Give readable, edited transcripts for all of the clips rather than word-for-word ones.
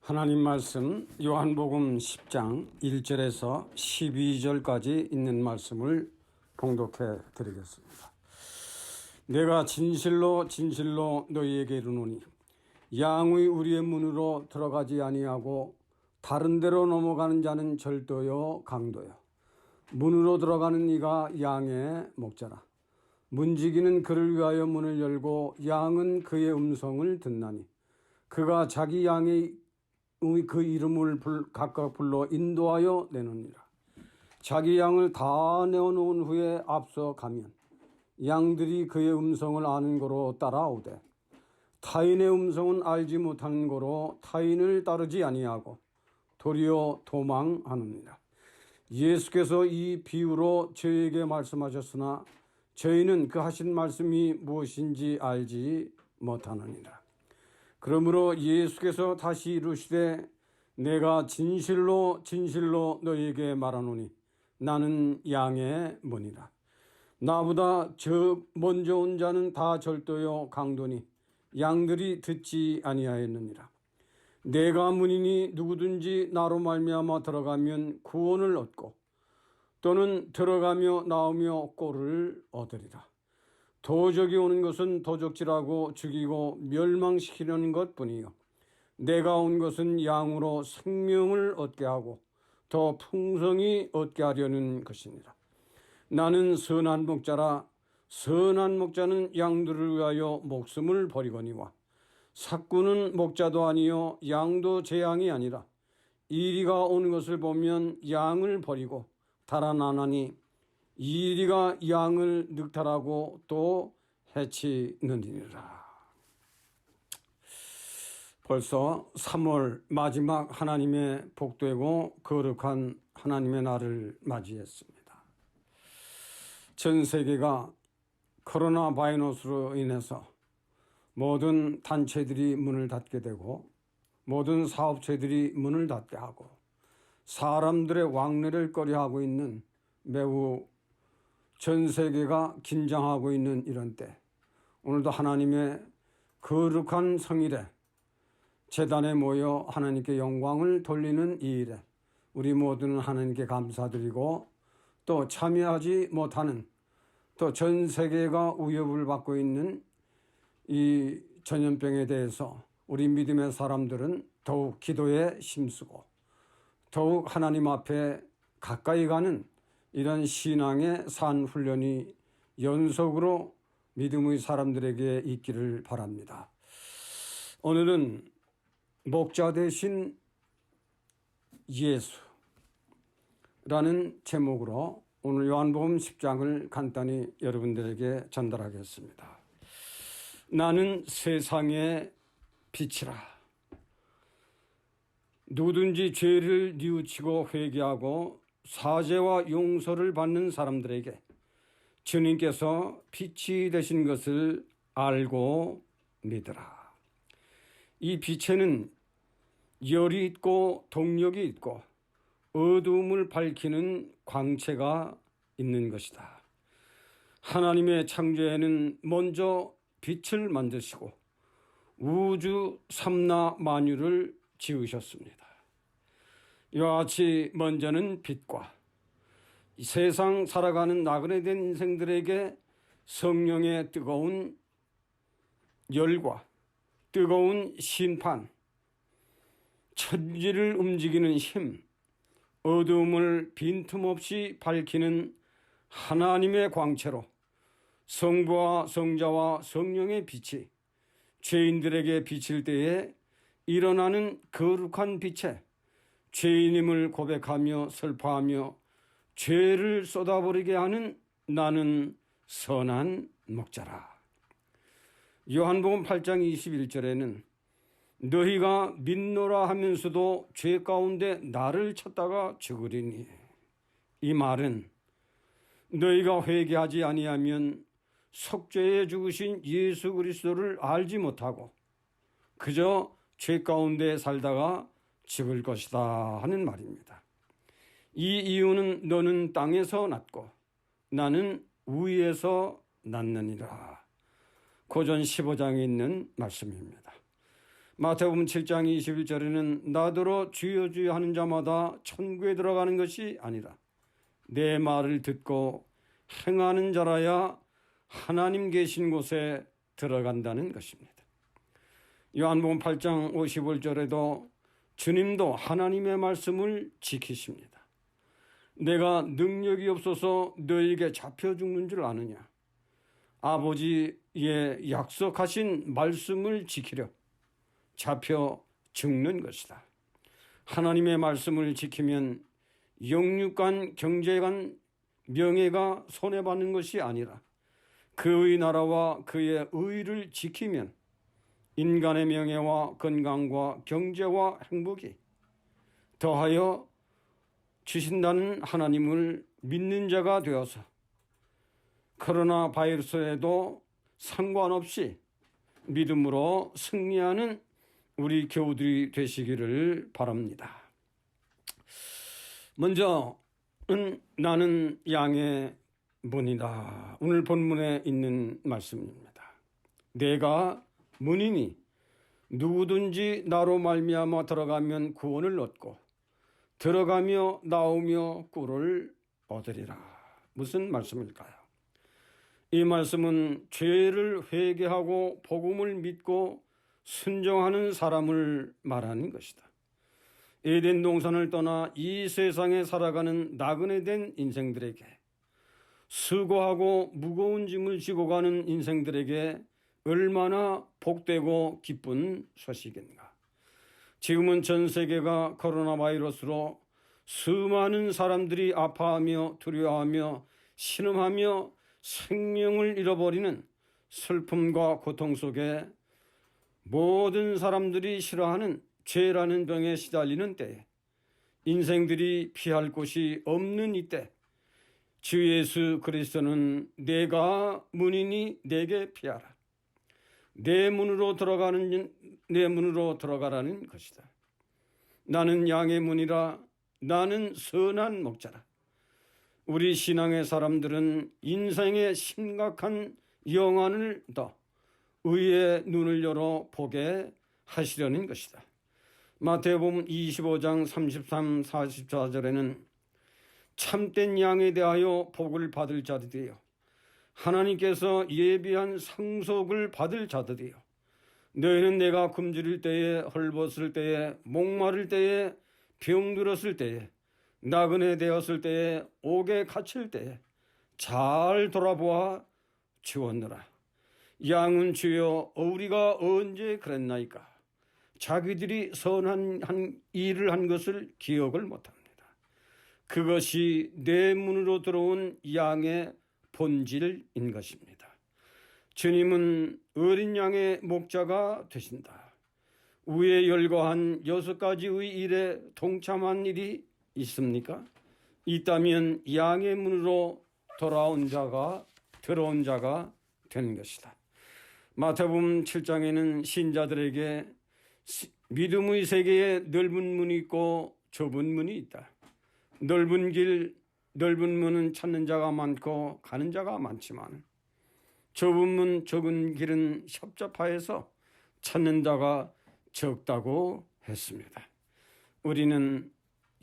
하나님 말씀 요한복음 10장 1절에서 12절까지 있는 말씀을 봉독해 드리겠습니다. 내가 진실로 진실로 너희에게 이르노니 양의 우리의 문으로 들어가지 아니하고 다른 데로 넘어가는 자는 절도요 강도요 문으로 들어가는 이가 양의 목자라. 문지기는 그를 위하여 문을 열고 양은 그의 음성을 듣나니 그가 자기 양의 그 이름을 각각 불러 인도하여 내느니라. 자기 양을 다 내어놓은 후에 앞서 가면 양들이 그의 음성을 아는 거로 따라오되 타인의 음성은 알지 못하는 거로 타인을 따르지 아니하고 도리어 도망하느니라. 예수께서 이 비유로 저희에게 말씀하셨으나 저희는 그 하신 말씀이 무엇인지 알지 못하느니라. 그러므로 예수께서 다시 이르시되 내가 진실로 진실로 너희에게 말하노니 나는 양의 문이라. 나보다 먼저 온 자는 다 절도요 강도니 양들이 듣지 아니하였느니라. 내가 문이니 누구든지 나로 말미암아 들어가면 구원을 얻고 또는 들어가며 나오며 꼴을 얻으리라. 도적이 오는 것은 도적질하고 죽이고 멸망시키려는 것뿐이요 내가 온 것은 양으로 생명을 얻게 하고 더 풍성히 얻게 하려는 것이니라. 나는 선한 목자라. 선한 목자는 양들을 위하여 목숨을 버리거니와 삭구는 목자도 아니요 양도 제 양이 아니라 이리가 오는 것을 보면 양을 버리고 달아나나니 이리가 양을 늑탈하고 또 해치느니라. 벌써 3월 마지막 하나님의 복되고 거룩한 하나님의 날을 맞이했습니다. 전 세계가 코로나 바이러스로 인해서 모든 단체들이 문을 닫게 되고 모든 사업체들이 문을 닫게 하고 사람들의 왕래를 꺼려하고 있는 매우 전 세계가 긴장하고 있는 이런 때 오늘도 하나님의 거룩한 성일에 제단에 모여 하나님께 영광을 돌리는 이 일에 우리 모두는 하나님께 감사드리고 또 참여하지 못하는 또 전 세계가 위협을 받고 있는 이 전염병에 대해서 우리 믿음의 사람들은 더욱 기도에 힘쓰고 더욱 하나님 앞에 가까이 가는 이런 신앙의 산 훈련이 연속으로 믿음의 사람들에게 있기를 바랍니다. 오늘은 목자 대신 예수라는 제목으로 오늘 요한복음 10장을 간단히 여러분들에게 전달하겠습니다. 나는 세상의 빛이라. 누구든지 죄를 뉘우치고 회개하고 사죄와 용서를 받는 사람들에게 주님께서 빛이 되신 것을 알고 믿으라. 이 빛에는 열이 있고 동력이 있고 어두움을 밝히는 광채가 있는 것이다. 하나님의 창조에는 먼저 빛을 만드시고 우주 삼라 만유를 지으셨습니다. 이와 같이 먼저는 빛과 세상 살아가는 나그네 된 인생들에게 성령의 뜨거운 열과 뜨거운 심판, 천지를 움직이는 힘, 어두움을 빈틈없이 밝히는 하나님의 광채로 성부와 성자와 성령의 빛이 죄인들에게 비칠 때에 일어나는 거룩한 빛에 죄인임을 고백하며 슬퍼하며 죄를 쏟아버리게 하는 나는 선한 목자라. 요한복음 8장 21절에는 너희가 믿노라 하면서도 죄 가운데 나를 찾다가 죽으리니 이 말은 너희가 회개하지 아니하면 속죄에 죽으신 예수 그리스도를 알지 못하고 그저 죄 가운데 살다가 죽을 것이다 하는 말입니다. 이 이유는 너는 땅에서 났고 나는 위에서 났느니라. 고전 15장에 있는 말씀입니다. 마태복음 7장 21절에는 나더러 주여 주여 하는 자마다 천국에 들어가는 것이 아니라 내 말을 듣고 행하는 자라야 하나님 계신 곳에 들어간다는 것입니다. 요한복음 8장 51절에도 주님도 하나님의 말씀을 지키십니다. 내가 능력이 없어서 너에게 잡혀 죽는 줄 아느냐? 아버지의 약속하신 말씀을 지키려 잡혀 죽는 것이다. 하나님의 말씀을 지키면 영육간 경제간 명예가 손해받는 것이 아니라 그의 나라와 그의 의를 지키면 인간의 명예와 건강과 경제와 행복이 더하여 주신다는 하나님을 믿는 자가 되어서 코로나 바이러스에도 상관없이 믿음으로 승리하는 우리 교우들이 되시기를 바랍니다. 먼저는 나는 양의 문이다. 오늘 본문에 있는 말씀입니다. 내가 문이니 누구든지 나로 말미암아 들어가면 구원을 얻고 들어가며 나오며 꿀을 얻으리라. 무슨 말씀일까요? 이 말씀은 죄를 회개하고 복음을 믿고 순종하는 사람을 말하는 것이다. 에덴 동산을 떠나 이 세상에 살아가는 나그네 된 인생들에게, 수고하고 무거운 짐을 지고 가는 인생들에게 얼마나 복되고 기쁜 소식인가. 지금은 전 세계가 코로나 바이러스로 수많은 사람들이 아파하며 두려워하며 신음하며 생명을 잃어버리는 슬픔과 고통 속에 모든 사람들이 싫어하는 죄라는 병에 시달리는 때에 인생들이 피할 곳이 없는 이때 주 예수 그리스도는 내가 문이니 내게 피하라. 내 문으로 들어가라는 것이다. 나는 양의 문이라. 나는 선한 목자라. 우리 신앙의 사람들은 인생의 심각한 영안을 더 의의 눈을 열어 보게 하시려는 것이다. 마태복음 25장 33, 44절에는 참된 양에 대하여 복을 받을 자들이요 하나님께서 예비한 상속을 받을 자들이요 너희는 내가 굶주릴 때에, 헐벗을 때에, 목마를 때에, 병들었을 때에, 나그네 되었을 때에, 옥에 갇힐 때에 잘 돌아보아 주었노라. 양은 주여 우리가 언제 그랬나이까? 자기들이 선한 일을 한 것을 기억을 못합니다. 그것이 내 문으로 들어온 양의 본질인 것입니다. 주님은 어린 양의 목자가 되신다. 위에 열거한 6가지의 일에 동참한 일이 있습니까? 있다면 양의 문으로 들어온 자가 되는 것이다. 마태복음 7장에는 신자들에게 믿음의 세계에 넓은 문이 있고 좁은 문이 있다. 넓은 문은 찾는 자가 많고 가는 자가 많지만 좁은 길은 협잡하여서 찾는 자가 적다고 했습니다. 우리는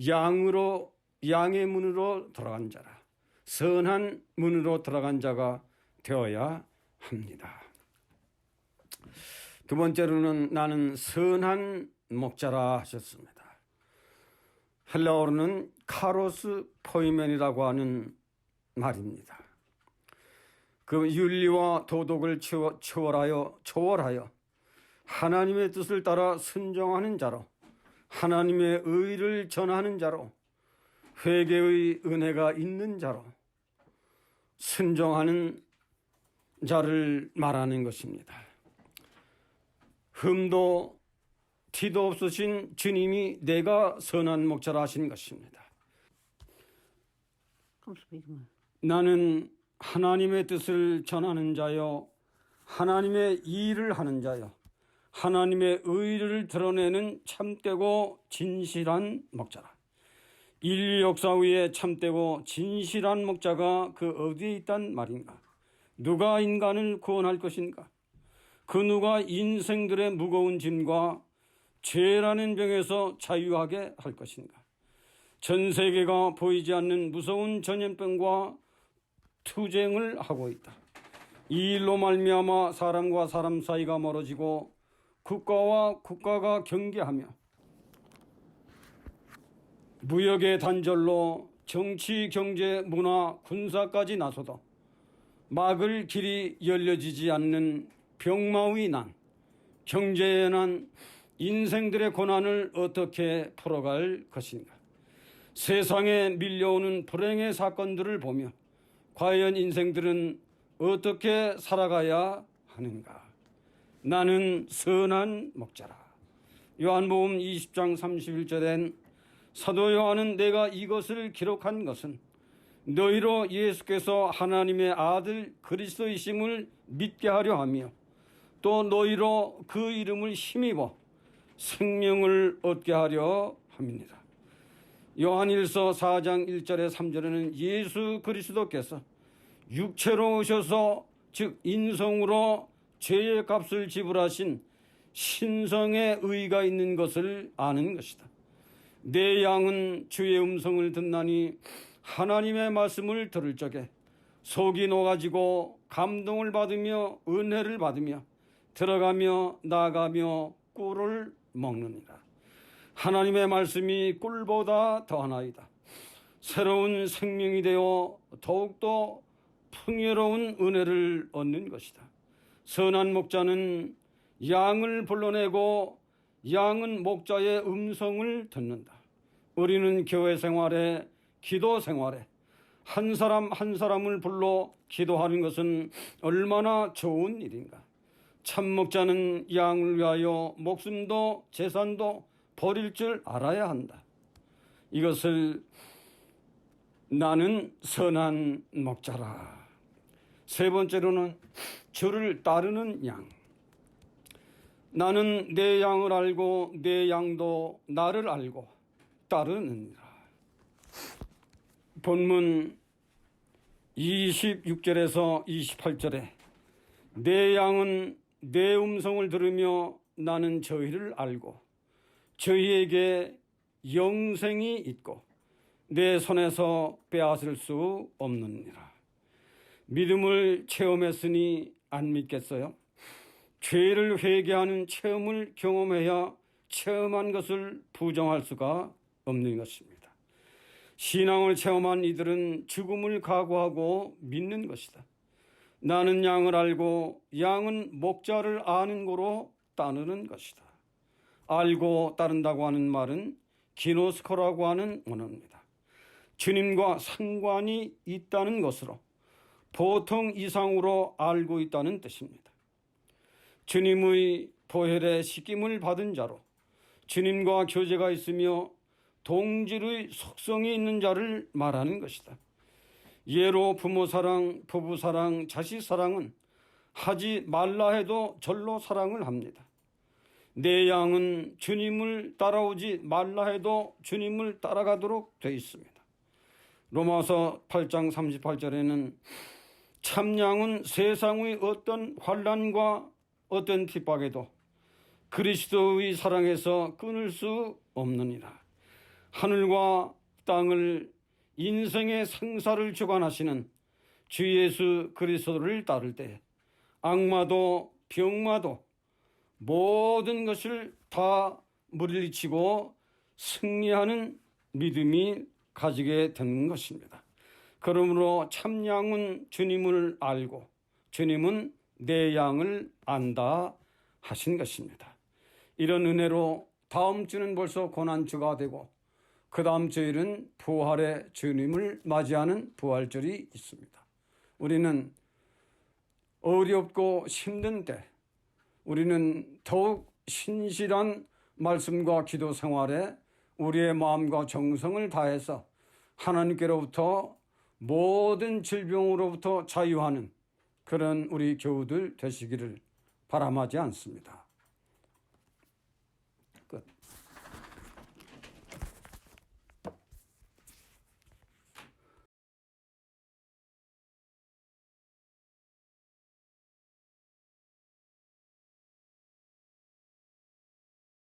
양의 문으로 들어간 자라, 선한 문으로 들어간 자가 되어야 합니다. 두 번째로는 나는 선한 목자라 하셨습니다. 헬라어로는 카로스 포이멘이라고 하는 말입니다. 그 윤리와 도덕을 초월하여 하나님의 뜻을 따라 순종하는 자로, 하나님의 의를 전하는 자로, 회개의 은혜가 있는 자로 순종하는 자를 말하는 것입니다. 흠도 티도 없으신 주님이 내가 선한 목자라 하신 것입니다. 나는 하나님의 뜻을 전하는 자요, 하나님의 일을 하는 자요, 하나님의 의를 드러내는 참되고 진실한 목자라. 인류 역사 위에 참되고 진실한 목자가 그 어디에 있단 말인가? 누가 인간을 구원할 것인가? 그 누가 인생들의 무거운 짐과 죄라는 병에서 자유하게 할 것인가? 전 세계가 보이지 않는 무서운 전염병과 투쟁을 하고 있다. 이 일로 말미암아 사람과 사람 사이가 멀어지고 국가와 국가가 경계하며 무역의 단절로 정치, 경제, 문화, 군사까지 나서도 막을 길이 열려지지 않는 병마의 난, 경제의 난, 인생들의 고난을 어떻게 풀어갈 것인가? 세상에 밀려오는 불행의 사건들을 보며 과연 인생들은 어떻게 살아가야 하는가? 나는 선한 목자라. 요한복음 20장 31절엔 사도 요한은 내가 이것을 기록한 것은 너희로 예수께서 하나님의 아들 그리스도이심을 믿게 하려 하며 또 너희로 그 이름을 힘입어 생명을 얻게 하려 함입니다. 요한일서 4장 1절에 3절에는 예수 그리스도께서 육체로 오셔서 즉 인성으로 죄의 값을 지불하신 신성의 의가 있는 것을 아는 것이다. 내 양은 주의 음성을 듣나니 하나님의 말씀을 들을 적에 속이 녹아지고 감동을 받으며 은혜를 받으며 들어가며 나가며 꿀을 먹느니라. 하나님의 말씀이 꿀보다 더하나이다. 새로운 생명이 되어 더욱더 풍요로운 은혜를 얻는 것이다. 선한 목자는 양을 불러내고 양은 목자의 음성을 듣는다. 우리는 교회 생활에, 기도 생활에 한 사람 한 사람을 불러 기도하는 것은 얼마나 좋은 일인가. 참 목자는 양을 위하여 목숨도 재산도 버릴 줄 알아야 한다. 이것을 나는 선한 목자라. 세 번째로는 주를 따르는 양. 나는 내 양을 알고 내 양도 나를 알고 따르느니라. 본문 26절에서 28절에 내 양은 내 음성을 들으며 나는 저희를 알고 저희에게 영생이 있고 내 손에서 빼앗을 수 없느니라. 믿음을 체험했으니 안 믿겠어요? 죄를 회개하는 체험을 경험해야 체험한 것을 부정할 수가 없는 것입니다. 신앙을 체험한 이들은 죽음을 각오하고 믿는 것이다. 나는 양을 알고 양은 목자를 아는 고로 따르는 것이다. 알고 따른다고 하는 말은 기노스코라고 하는 언어입니다. 주님과 상관이 있다는 것으로 보통 이상으로 알고 있다는 뜻입니다. 주님의 보혈의 씻김을 받은 자로 주님과 교제가 있으며 동질의 속성이 있는 자를 말하는 것이다. 예로 부모 사랑, 부부 사랑, 자식 사랑은 하지 말라 해도 절로 사랑을 합니다. 내 양은 주님을 따라오지 말라 해도 주님을 따라가도록 되어 있습니다. 로마서 8장 38절에는 참 양은 세상의 어떤 환난과 어떤 핍박에도 그리스도의 사랑에서 끊을 수 없느니라. 하늘과 땅을 인생의 생사를 주관하시는 주 예수 그리스도를 따를 때 악마도 병마도 모든 것을 다 물리치고 승리하는 믿음이 가지게 되는 것입니다. 그러므로 참 양은 주님을 알고 주님은 내 양을 안다 하신 것입니다. 이런 은혜로 다음 주는 벌써 고난주가 되고 그 다음 주일은 부활의 주님을 맞이하는 부활절이 있습니다. 우리는 어렵고 힘든 때 우리는 더욱 신실한 말씀과 기도 생활에 우리의 마음과 정성을 다해서 하나님께로부터 모든 질병으로부터 자유하는 그런 우리 교우들 되시기를 바람하지 않습니다.